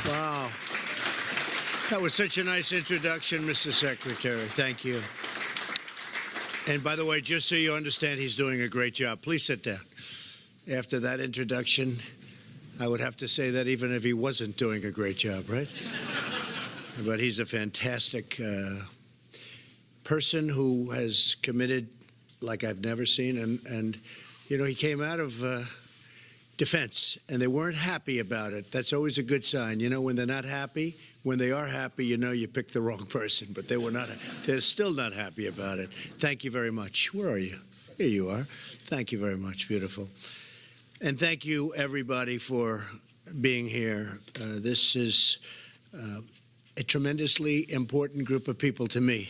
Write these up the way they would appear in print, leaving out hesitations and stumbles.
Wow. That was such a nice introduction, Mr. Secretary. Thank you. And by the way, just so you understand, he's doing a great job. Please sit down. After that introduction, I would have to say that even if he wasn't doing a great job, right? But he's a fantastic person who has committed like I've never seen. And you know, he came out of defense, and they weren't happy about it. That's always a good sign. You know, when they're not happy, when they are happy, you know you picked the wrong person. But they were not. They're still not happy about it. Thank you very much. Where are you? Here you are. Thank you very much. Beautiful. And thank you, everybody, for being here. This is a tremendously important group of people to me.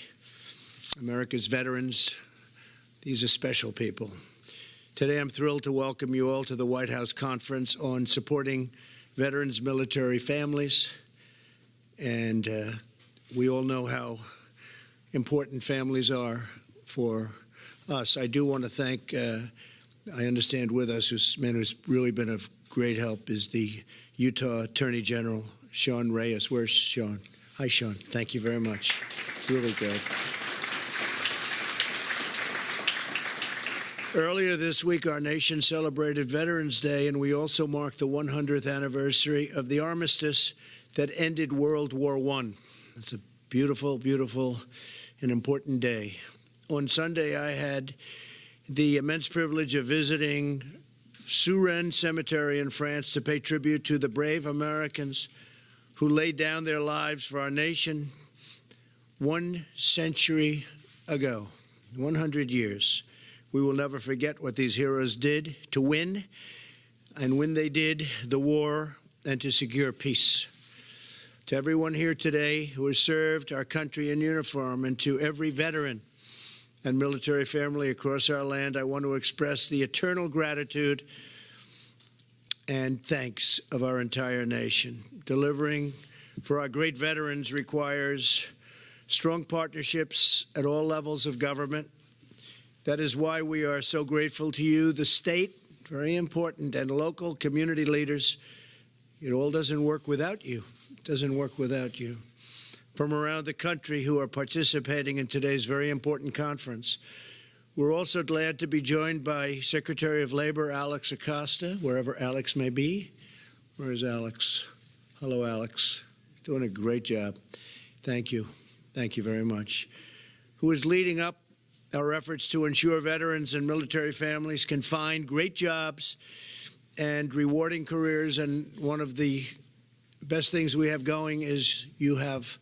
America's veterans, these are special people. Today, I'm thrilled to welcome you all to the White House Conference on supporting veterans' military families. And we all know how important families are for us. I do want to thank, I understand with us, this man who's really been of great help is the Utah Attorney General, Sean Reyes. Where's Sean? Hi, Sean. Thank you very much. Really good. Earlier this week, our nation celebrated Veterans Day, and we also marked the 100th anniversary of the armistice that ended World War I. It's a beautiful, beautiful and important day. On Sunday, I had the immense privilege of visiting Suresnes Cemetery in France to pay tribute to the brave Americans who laid down their lives for our nation 1 century ago, 100 years. We will never forget what these heroes did to win, and when they did, the war and to secure peace. To everyone here today who has served our country in uniform, and to every veteran and military family across our land, I want to express the eternal gratitude and thanks of our entire nation. Delivering for our great veterans requires strong partnerships at all levels of government. That is why we are so grateful to you, the state, very important, and local community leaders. It all doesn't work without you. It doesn't work without you. From around the country who are participating in today's very important conference. We're also glad to be joined by Secretary of Labor Alex Acosta, wherever Alex may be. Where is Alex? Hello, Alex. Doing a great job. Thank you. Thank you very much. Who is leading up our efforts to ensure veterans and military families can find great jobs and rewarding careers. And one of the best things we have going is you have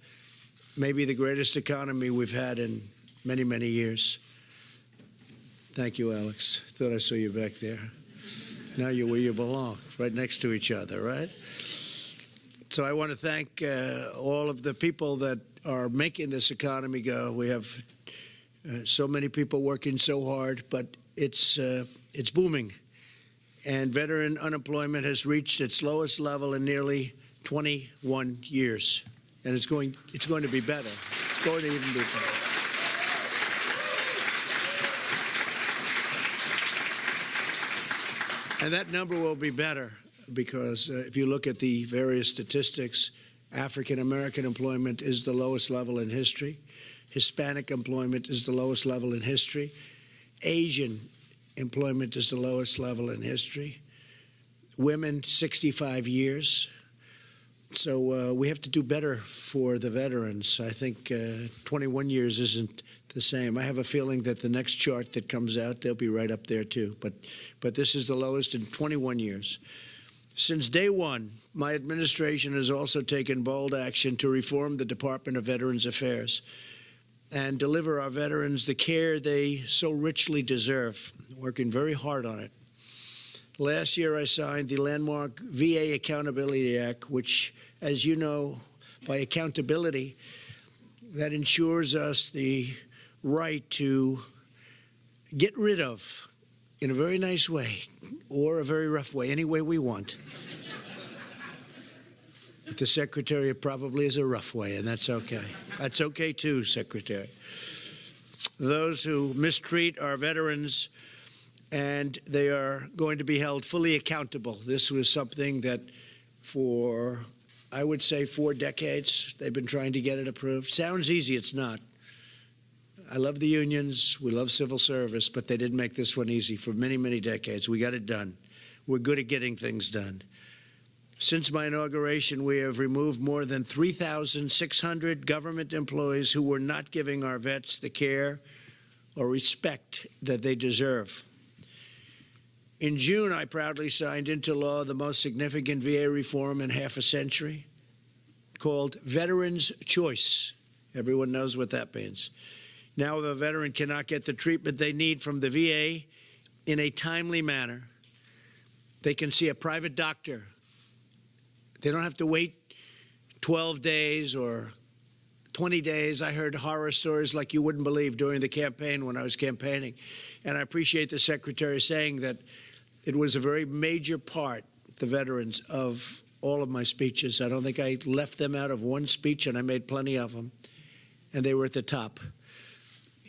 maybe the greatest economy we've had in many, many years. Thank you, Alex. Thought I saw you back there. Now you're where you belong, right next to each other, right? So I want to thank all of the people that are making this economy go. We have so many people working so hard, but it's booming. And veteran unemployment has reached its lowest level in nearly 21 years. And it's going to be better. It's going to even be better. And that number will be better because if you look at the various statistics, African-American employment is the lowest level in history. Hispanic employment is the lowest level in history. Asian employment is the lowest level in history. Women, 65 years. So we have to do better for the veterans. I think 21 years isn't the same. I have a feeling that the next chart that comes out, they'll be right up there too. But this is the lowest in 21 years. Since day one, my administration has also taken bold action to reform the Department of Veterans Affairs and deliver our veterans the care they so richly deserve, working very hard on it. Last year, I signed the landmark VA Accountability Act, which, as you know, by accountability, that ensures us the right to get rid of, in a very nice way, or a very rough way, any way we want. But the Secretary probably is a rough way, and that's okay. That's okay too, Secretary. Those who mistreat our veterans, and they are going to be held fully accountable. This was something that for I would say 4 decades. They've been trying to get it approved. Sounds easy, it's not. I love the unions, we love civil service, but they didn't make this one easy for many, many decades. We got it done. We're good at getting things done. Since my inauguration, we have removed more than 3,600 government employees who were not giving our vets the care or respect that they deserve. In June, I proudly signed into law the most significant VA reform in half a century, called Veterans Choice. Everyone knows what that means. Now, if a veteran cannot get the treatment they need from the VA in a timely manner, they can see a private doctor. They don't have to wait 12 days or 20 days. I heard horror stories like you wouldn't believe during the campaign when I was campaigning. And I appreciate the Secretary saying that it was a very major part, the veterans, of all of my speeches. I don't think I left them out of one speech, and I made plenty of them. And they were at the top.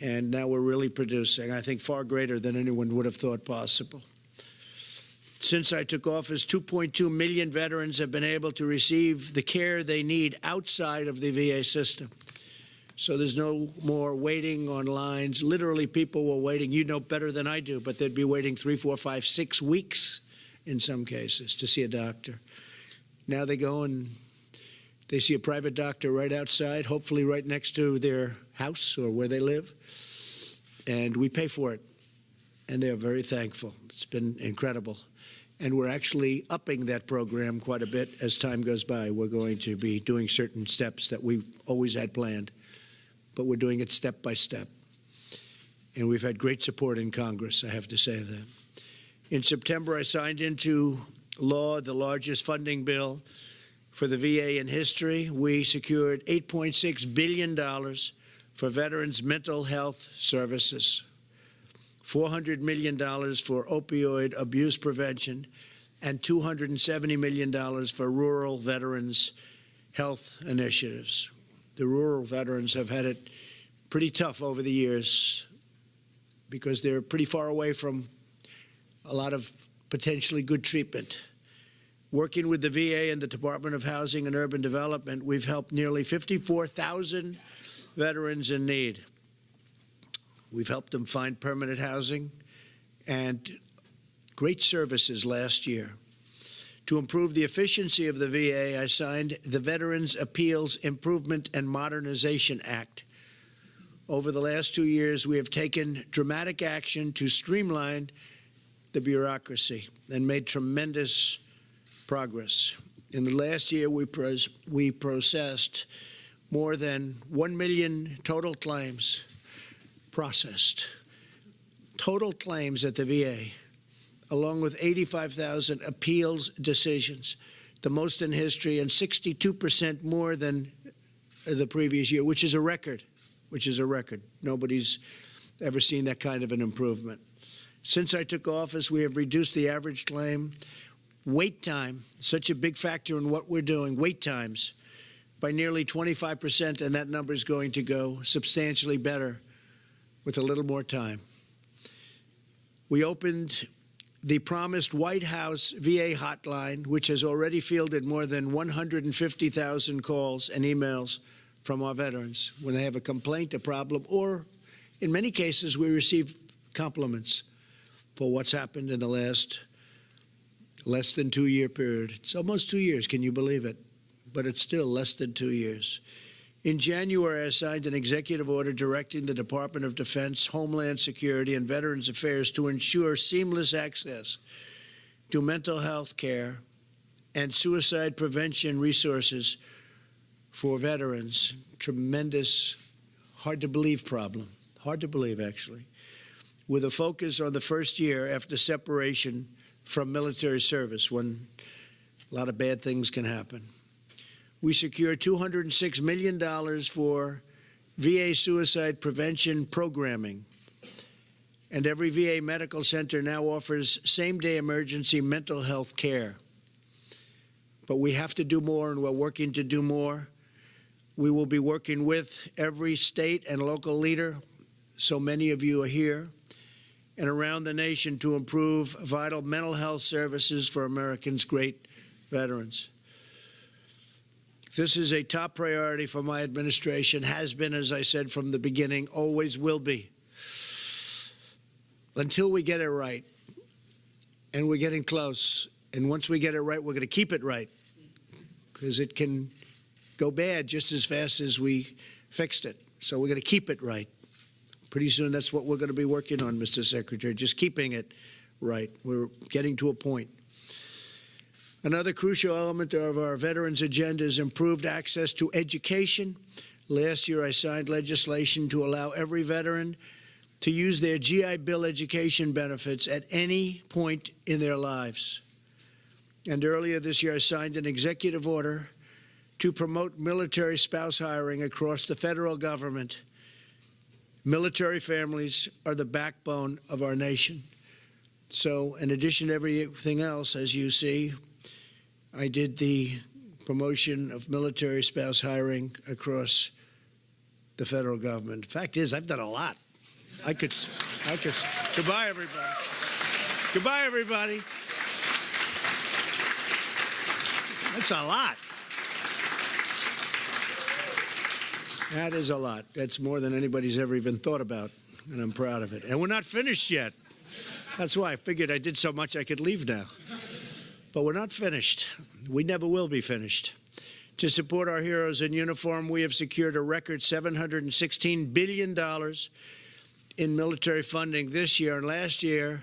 And now we're really producing, I think, far greater than anyone would have thought possible. Since I took office, 2.2 million veterans have been able to receive the care they need outside of the VA system. So there's no more waiting on lines. Literally, people were waiting. You know better than I do, but they'd be waiting 3, 4, 5, 6 weeks in some cases to see a doctor. Now they go and they see a private doctor right outside, hopefully right next to their house or where they live, and we pay for it. And they're very thankful. It's been incredible. And we're actually upping that program quite a bit as time goes by. We're going to be doing certain steps that we always had planned, but we're doing it step by step. And we've had great support in Congress, I have to say that. In September, I signed into law the largest funding bill for the VA in history. We secured $8.6 billion for veterans' mental health services, $400 million for opioid abuse prevention, and $270 million for rural veterans' health initiatives. The rural veterans have had it pretty tough over the years because they're pretty far away from a lot of potentially good treatment. Working with the VA and the Department of Housing and Urban Development, we've helped nearly 54,000 veterans in need. We've helped them find permanent housing and great services last year. To improve the efficiency of the VA, I signed the Veterans Appeals Improvement and Modernization Act. Over the last 2 years, we have taken dramatic action to streamline the bureaucracy and made tremendous progress. In the last year, we processed more than 1 million total claims processed. Total claims at the VA, along with 85,000 appeals decisions, the most in history, and 62% more than the previous year, which is a record, Nobody's ever seen that kind of an improvement. Since I took office, we have reduced the average claim wait time, such a big factor in what we're doing, wait times, by nearly 25%, and that number is going to go substantially better with a little more time. We opened the promised White House VA hotline, which has already fielded more than 150,000 calls and emails from our veterans when they have a complaint, a problem, or in many cases we receive compliments for what's happened in the less than 2 year period. It's almost 2 years, can you believe it? But it's still less than 2 years. In January, I signed an executive order directing the Department of Defense, Homeland Security, and Veterans Affairs to ensure seamless access to mental health care and suicide prevention resources for veterans. Tremendous, hard to believe problem. Hard to believe, actually. With a focus on the first year after separation from military service, when a lot of bad things can happen. We secured $206 million for VA suicide prevention programming. And every VA medical center now offers same-day emergency mental health care. But we have to do more, and we're working to do more. We will be working with every state and local leader, so many of you are here, and around the nation to improve vital mental health services for Americans' great veterans. This is a top priority for my administration, has been, as I said from the beginning, always will be. Until we get it right, and we're getting close, and once we get it right, we're going to keep it right, because it can go bad just as fast as we fixed it. So we're going to keep it right. Pretty soon, that's what we're going to be working on, Mr. Secretary, just keeping it right. We're getting to a point. Another crucial element of our veterans' agenda is improved access to education. Last year, I signed legislation to allow every veteran to use their GI Bill education benefits at any point in their lives. And earlier this year, I signed an executive order to promote military spouse hiring across the federal government. Military families are the backbone of our nation. So in addition to everything else, as you see, I did the promotion of military spouse hiring across the federal government. The fact is, I've done a lot. I could, goodbye, everybody. Goodbye, everybody. That's a lot. That is a lot. That's more than anybody's ever even thought about, and I'm proud of it. And we're not finished yet. That's why I figured I did so much I could leave now. But we're not finished. We never will be finished. To support our heroes in uniform, we have secured a record $716 billion in military funding this year. And last year,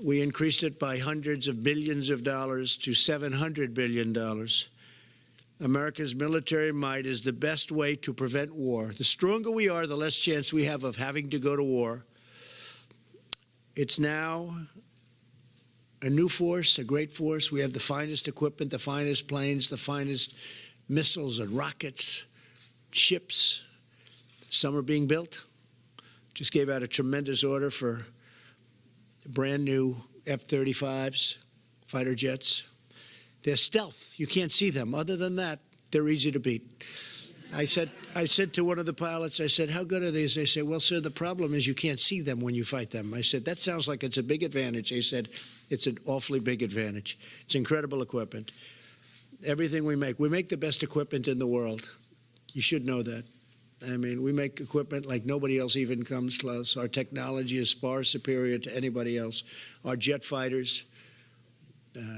we increased it by hundreds of billions of dollars to $700 billion. America's military might is the best way to prevent war. The stronger we are, the less chance we have of having to go to war. It's now a new force, a great force. We have the finest equipment, the finest planes, the finest missiles and rockets, ships. Some are being built. Just gave out a tremendous order for brand new F-35s, fighter jets. They're stealth. You can't see them. Other than that, they're easy to beat. I said to one of the pilots, I said, how good are these? They said, well, sir, the problem is you can't see them when you fight them. I said, that sounds like it's a big advantage. They said, it's an awfully big advantage. It's incredible equipment. Everything we make the best equipment in the world. You should know that. I mean, we make equipment like nobody else even comes close. Our technology is far superior to anybody else. Our jet fighters,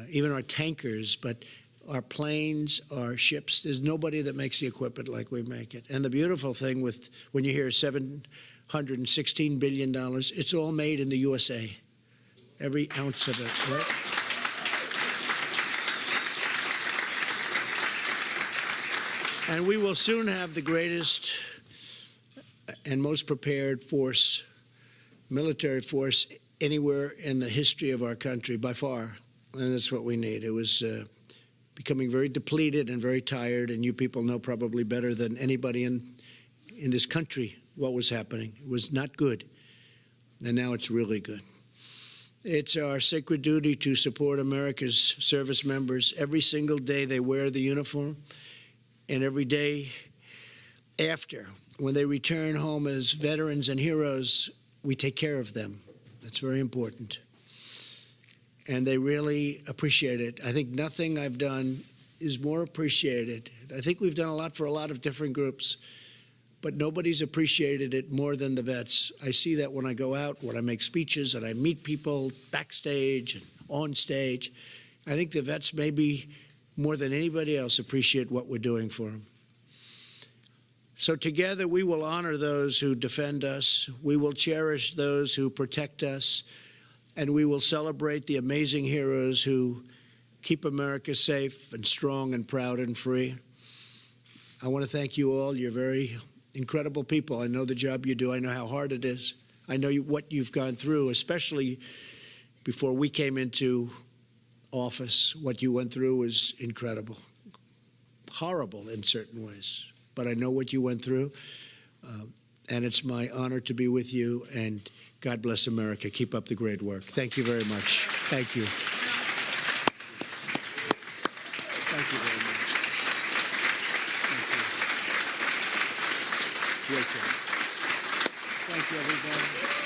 even our tankers, but our planes, our ships, there's nobody that makes the equipment like we make it. And the beautiful thing with when you hear $716 billion, it's all made in the USA. Every ounce of it, right? And we will soon have the greatest and most prepared force, military force, anywhere in the history of our country, by far. And that's what we need. It was becoming very depleted and very tired, and you people know probably better than anybody in this country what was happening. It was not good, and now it's really good. It's our sacred duty to support America's service members. Every single day they wear the uniform, and every day after, when they return home as veterans and heroes, we take care of them. That's very important. And they really appreciate it. I think nothing I've done is more appreciated. I think we've done a lot for a lot of different groups, but nobody's appreciated it more than the vets. I see that when I go out, when I make speeches, and I meet people backstage and on stage. I think the vets maybe more than anybody else appreciate what we're doing for them. So together we will honor those who defend us. We will cherish those who protect us. And we will celebrate the amazing heroes who keep America safe and strong and proud and free. I want to thank you all. You're very incredible people. I know the job you do. I know how hard it is. I know what you've gone through, especially before we came into office. What you went through was incredible, horrible in certain ways. But I know what you went through, and it's my honor to be with you. And God bless America. Keep up the great work. Thank you very much. Thank you. Thank you very much. Thank you. Great job. Thank you, everybody.